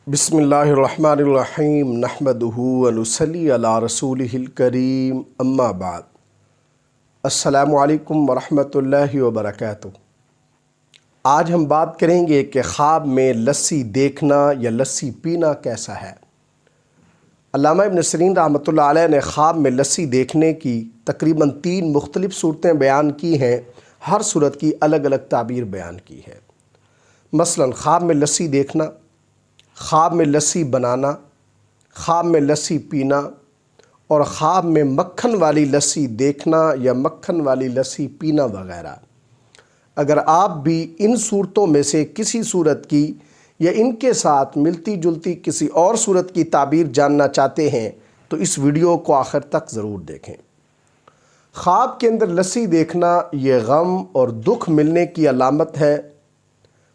بسم اللہ الرحمن الرحیم نحمدہ ونصلی علی رسولہ الکریم اما بعد السلام علیکم ورحمۃ اللہ وبرکاتہ۔ آج ہم بات کریں گے کہ خواب میں لسی دیکھنا یا لسی پینا کیسا ہے۔ علامہ ابن سیرین رحمۃ اللہ علیہ نے خواب میں لسی دیکھنے کی تقریباً 3 مختلف صورتیں بیان کی ہیں، ہر صورت کی الگ الگ تعبیر بیان کی ہے۔ مثلاً خواب میں لسی دیکھنا، خواب میں لسی بنانا، خواب میں لسی پینا اور خواب میں مکھن والی لسی دیکھنا یا مکھن والی لسی پینا وغیرہ۔ اگر آپ بھی ان صورتوں میں سے کسی صورت کی یا ان کے ساتھ ملتی جلتی کسی اور صورت کی تعبیر جاننا چاہتے ہیں تو اس ویڈیو کو آخر تک ضرور دیکھیں۔ خواب کے اندر لسی دیکھنا یہ غم اور دکھ ملنے کی علامت ہے۔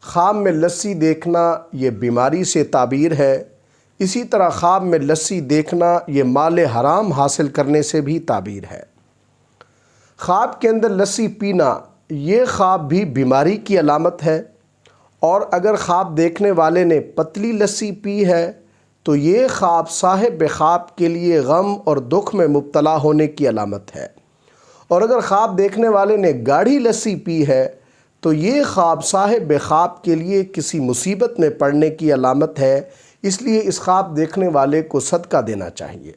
خواب میں لسی دیکھنا یہ بیماری سے تعبیر ہے۔ اسی طرح خواب میں لسی دیکھنا یہ مال حرام حاصل کرنے سے بھی تعبیر ہے۔ خواب کے اندر لسی پینا یہ خواب بھی بیماری کی علامت ہے، اور اگر خواب دیکھنے والے نے پتلی لسی پی ہے تو یہ خواب صاحب خواب کے لیے غم اور دکھ میں مبتلا ہونے کی علامت ہے، اور اگر خواب دیکھنے والے نے گاڑھی لسی پی ہے تو یہ خواب صاحب خواب کے لیے کسی مصیبت میں پڑنے کی علامت ہے۔ اس لیے اس خواب دیکھنے والے کو صدقہ دینا چاہیے۔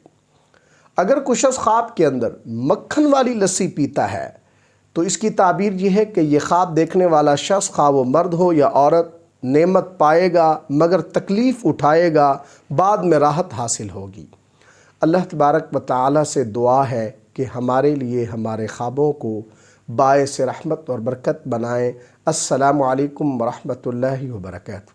اگر کوئی شخص خواب کے اندر مکھن والی لسی پیتا ہے تو اس کی تعبیر یہ ہے کہ یہ خواب دیکھنے والا شخص، خواہ وہ مرد ہو یا عورت، نعمت پائے گا مگر تکلیف اٹھائے گا، بعد میں راحت حاصل ہوگی۔ اللہ تبارک و تعالی سے دعا ہے کہ ہمارے لیے ہمارے خوابوں کو باعث رحمت اور برکت بنائیں۔ السلام علیکم ورحمۃ اللہ وبرکاتہ۔